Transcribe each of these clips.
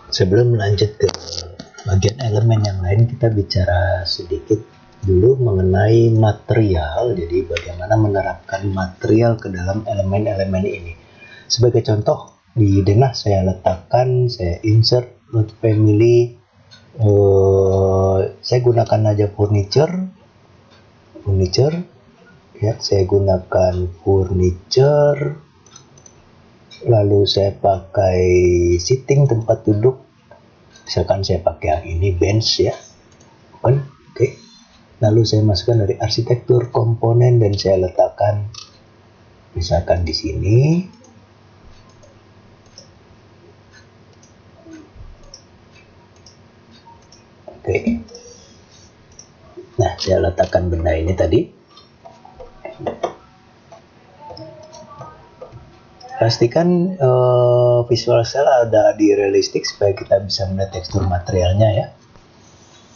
Sebelum lanjut ke bagian elemen yang lain, kita bicara sedikit dulu mengenai material. Jadi bagaimana menerapkan material ke dalam elemen-elemen ini. Sebagai contoh, di denah saya letakkan, saya insert root family, saya gunakan aja furniture ya, saya gunakan furniture, lalu saya pakai sitting, tempat duduk, misalkan saya pakai yang ini bench ya, oke. Lalu saya masukkan dari arsitektur komponen dan saya letakkan misalkan di sini. Oke. Nah, saya letakkan benda ini tadi. Pastikan visual style ada di realistik supaya kita bisa melihat tekstur materialnya ya.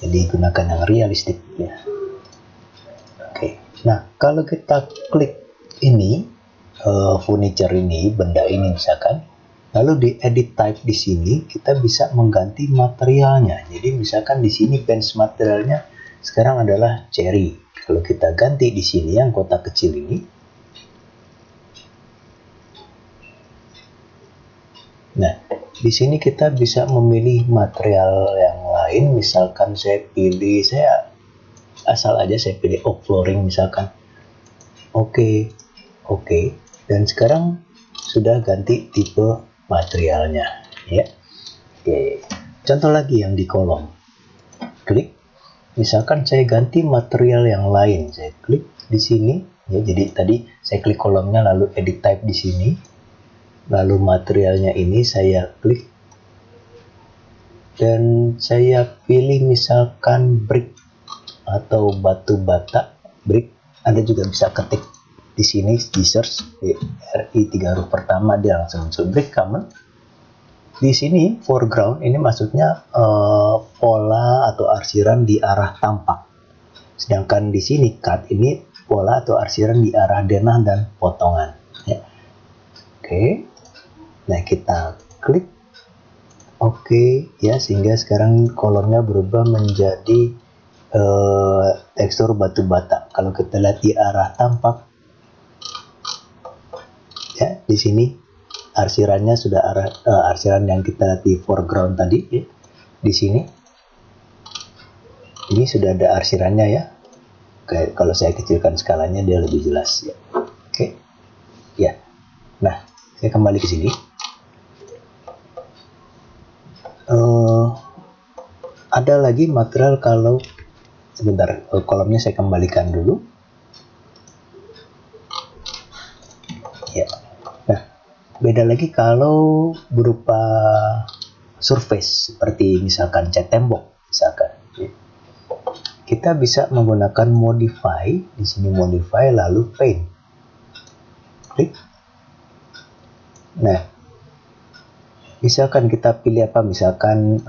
Jadi gunakan yang realistik ya. Oke. Nah, kalau kita klik ini furniture ini, benda ini misalkan, lalu di edit type di sini kita bisa mengganti materialnya. Jadi misalkan di sini bench materialnya sekarang adalah cherry. Kalau kita ganti di sini yang kotak kecil ini, nah, di sini kita bisa memilih material yang lain. Misalkan saya asal aja saya pilih oak flooring misalkan. Oke. Dan sekarang sudah ganti tipe materialnya, ya. Oke. Contoh lagi yang di kolom. Klik. Misalkan saya ganti material yang lain. Saya klik di sini, ya. Jadi tadi saya klik kolomnya lalu edit type di sini. Lalu materialnya ini saya klik dan saya pilih misalkan brick atau batu bata brick. Anda juga bisa ketik di sini di search RI 3 huruf pertama, dia langsung muncul brick common. Di sini foreground ini maksudnya pola atau arsiran di arah tampak. Sedangkan di sini cut ini pola atau arsiran di arah denah dan potongan. Ya. Oke. Nah, kita klik oke ya, sehingga sekarang kolomnya berubah menjadi tekstur batu bata. Kalau kita lihat di arah tampak ya, di sini arsirannya sudah arsiran yang kita lihat di foreground tadi ya. Di sini ini sudah ada arsirannya ya. Oke, kalau saya kecilkan skalanya dia lebih jelas ya. Oke. Ya. Nah, saya kembali ke sini. Ada lagi material kalau sebentar, kolomnya saya kembalikan dulu ya. Nah, beda lagi kalau berupa surface seperti misalkan cat tembok misalkan ya. Kita bisa menggunakan modify, di sini modify lalu paint, klik. Nah, misalkan kita pilih apa, misalkan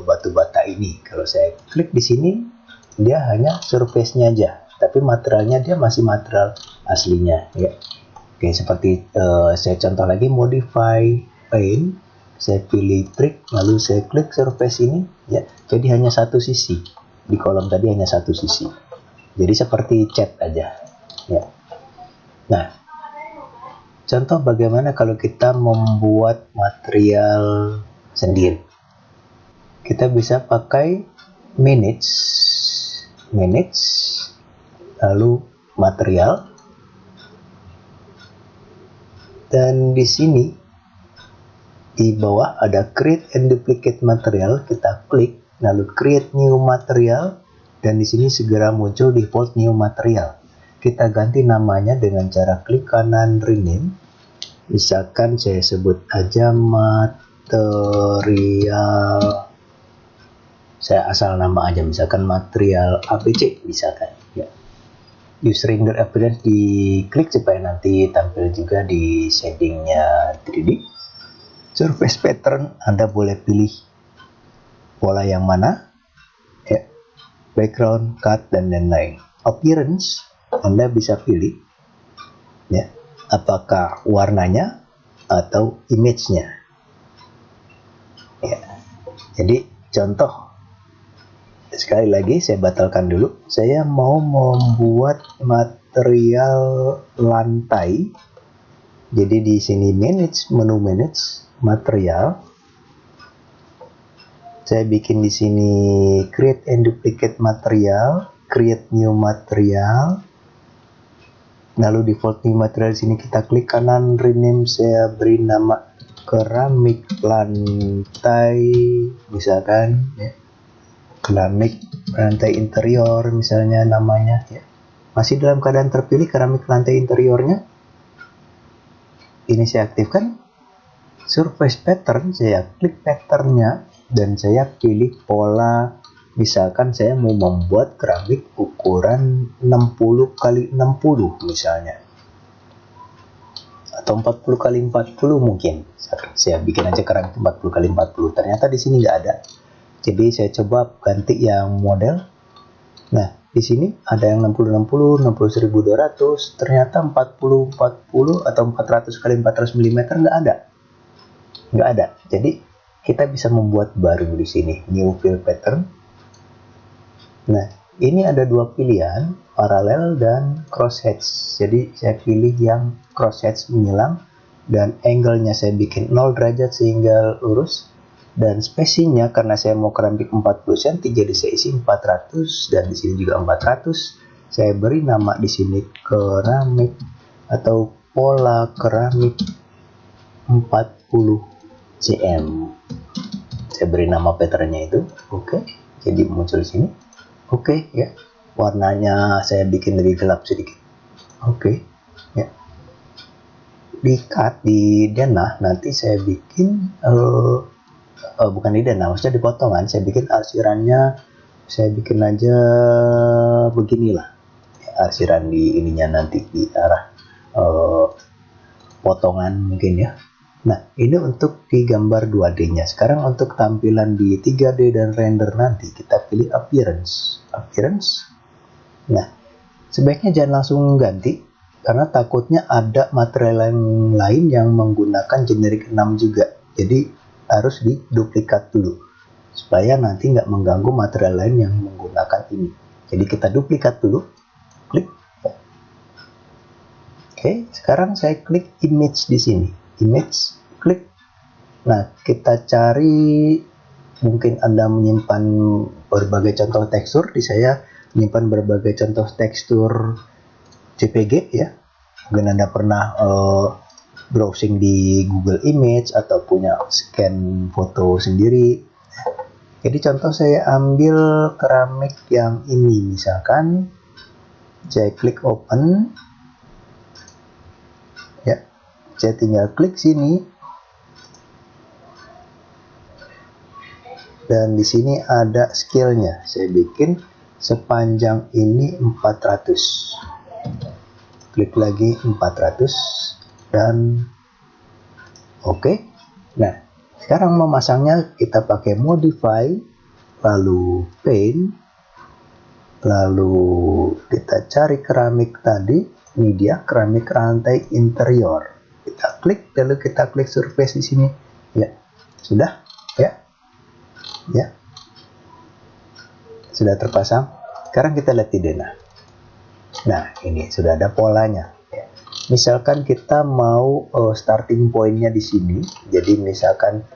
batu bata ini. Kalau saya klik di sini, dia hanya surface-nya aja, tapi materialnya dia masih material aslinya ya. Oke, seperti saya contoh lagi, modify paint, saya pilih trick, lalu saya klik surface ini ya. Jadi hanya satu sisi, di kolom tadi hanya satu sisi. Jadi seperti cat aja ya. Nah, contoh bagaimana kalau kita membuat material sendiri. Kita bisa pakai manage, lalu material. Dan di sini di bawah ada create and duplicate material. Kita klik, lalu create new material, dan di sini segera muncul default new material. Kita ganti namanya dengan cara klik kanan rename. Misalkan saya sebut aja material, saya asal nama aja, misalkan material ABC misalkan ya. Use render appearance diklik supaya nanti tampil juga di shadingnya 3D. Surface pattern Anda boleh pilih pola yang mana ya, background, cut, dan lain-lain. Appearance Anda bisa pilih ya, apakah warnanya atau image-nya ya. Jadi contoh, sekali lagi saya batalkan dulu. Saya mau membuat material lantai. Jadi di sini menu manage material. Saya bikin di sini create and duplicate material, create new material. Lalu default new material di sini kita klik kanan, rename, saya beri nama keramik lantai misalkan ya. Keramik lantai interior misalnya namanya ya. Masih dalam keadaan terpilih keramik lantai interiornya. Ini saya aktifkan. Surface pattern, saya klik patternnya dan saya pilih pola. Misalkan saya mau membuat keramik ukuran 60 x 60 misalnya, atau 40 x 40 mungkin. Saya bikin aja keramik 40 x 40. Ternyata di sini nggak ada. Jadi saya coba ganti yang model. Nah, di sini ada yang 60 60, 60 1200. Ternyata 40 40 atau 400 x 400 mm nggak ada. Jadi kita bisa membuat baru di sini new fill pattern. Nah, ini ada dua pilihan, paralel dan crosshatch. Jadi saya pilih yang crosshatch menyilang dan angle-nya saya bikin 0 derajat sehingga lurus, dan spacing-nya karena saya mau keramik 40 cm jadi saya isi 400 dan di sini juga 400. Saya beri nama di sini keramik atau pola keramik 40 cm. Saya beri nama patternnya itu. Oke. Jadi muncul di sini. Oke, ya. Warnanya saya bikin lebih gelap sedikit. Oke, ya. Di cut di denah nanti saya bikin bukan di denah, maksudnya di potongan saya bikin arsirannya, saya bikin aja beginilah. Ya, arsiran di ininya nanti di arah potongan mungkin ya. Nah, ini untuk di gambar 2D-nya. Sekarang untuk tampilan di 3D dan render nanti, kita pilih appearance. Nah, sebaiknya jangan langsung ganti, karena takutnya ada material lain yang menggunakan generic 6 juga. Jadi, harus diduplikat dulu, supaya nanti nggak mengganggu material lain yang menggunakan ini. Jadi, kita duplikat dulu. Klik. Oke, sekarang saya klik image di sini. Image, klik. Nah, kita cari, mungkin Anda menyimpan berbagai contoh tekstur. Di saya menyimpan berbagai contoh tekstur JPG ya. Mungkin Anda pernah browsing di Google Image atau punya scan foto sendiri. Jadi contoh saya ambil keramik yang ini misalkan. Saya klik open. Ya. Saya tinggal klik sini, dan di sini ada scale-nya. Saya bikin sepanjang ini 400. Klik lagi 400 dan oke. Nah, sekarang memasangnya kita pakai modify, lalu paint, lalu kita cari keramik tadi, media keramik rantai interior. Kita klik, lalu kita klik surface di sini. Ya, sudah, ya, ya, sudah terpasang. Sekarang kita lihat di denah. Nah, ini sudah ada polanya. Ya. Misalkan kita mau starting point-nya di sini. Jadi misalkan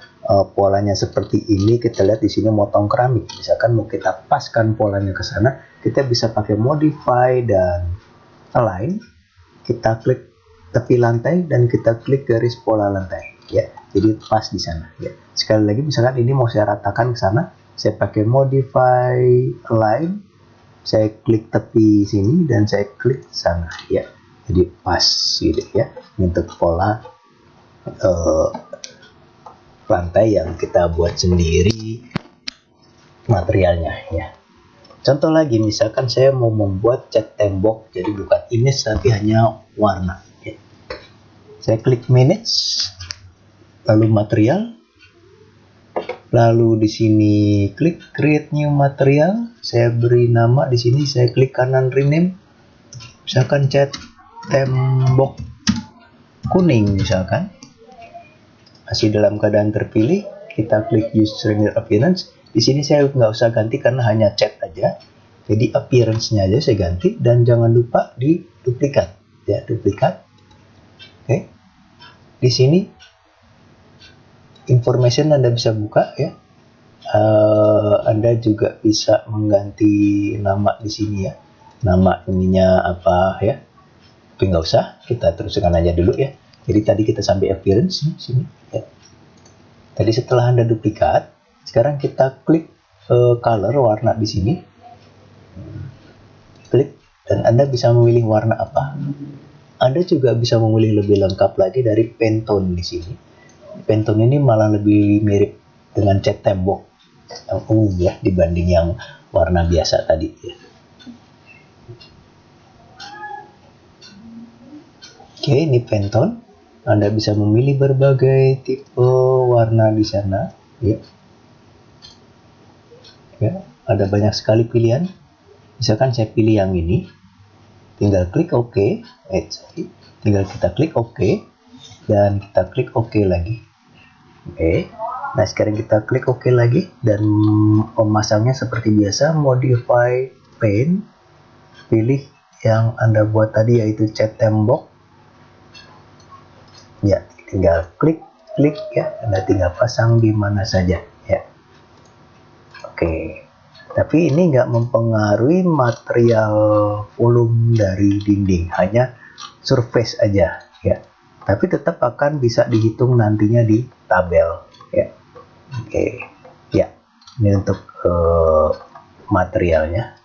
polanya seperti ini, kita lihat di sini motong keramik. Misalkan mau kita paskan polanya ke sana, kita bisa pakai modify dan align. Kita klik tepi lantai dan kita klik garis pola lantai ya, jadi pas di sana ya. Sekali lagi misalkan ini mau saya ratakan ke sana, saya pakai modify align, saya klik tepi sini dan saya klik sana ya, jadi pas gitu ya. Ini untuk pola lantai yang kita buat sendiri materialnya ya. Contoh lagi, misalkan saya mau membuat cat tembok, jadi bukan image tapi hanya warna. Ya. Saya klik manage, lalu material, lalu di sini klik create new material. Saya beri nama di sini, saya klik kanan rename, misalkan cat tembok kuning misalkan. Masih dalam keadaan terpilih, kita klik use render appearance. Di sini saya nggak usah ganti karena hanya cat aja. Jadi appearance-nya aja saya ganti, dan jangan lupa di duplikat ya, duplikat. Oke. Di sini information Anda bisa buka ya. Anda juga bisa mengganti nama di sini ya. Nama ininya apa ya? Tapi nggak usah, kita teruskan aja dulu ya. Jadi tadi kita sampai appearance sini ya. Tadi setelah Anda duplikat, sekarang kita klik color, warna di sini. Klik, dan Anda bisa memilih warna apa. Anda juga bisa memilih lebih lengkap lagi dari Pantone di sini. Pantone ini malah lebih mirip dengan cat tembok yang umum ya, dibanding yang warna biasa tadi ya. Oke, ini Pantone. Anda bisa memilih berbagai tipe warna di sana ya. Ya, ada banyak sekali pilihan. Misalkan saya pilih yang ini, tinggal klik OK, tinggal kita klik OK, dan kita klik OK lagi. Oke, nah sekarang kita klik OK lagi, dan memasangnya seperti biasa, modify paint, pilih yang Anda buat tadi yaitu cat tembok. Ya, tinggal klik ya, Anda tinggal pasang di mana saja ya. Oke. Tapi ini nggak mempengaruhi material volume dari dinding, hanya surface aja ya. Tapi tetap akan bisa dihitung nantinya di tabel ya. Oke ya, ini untuk materialnya.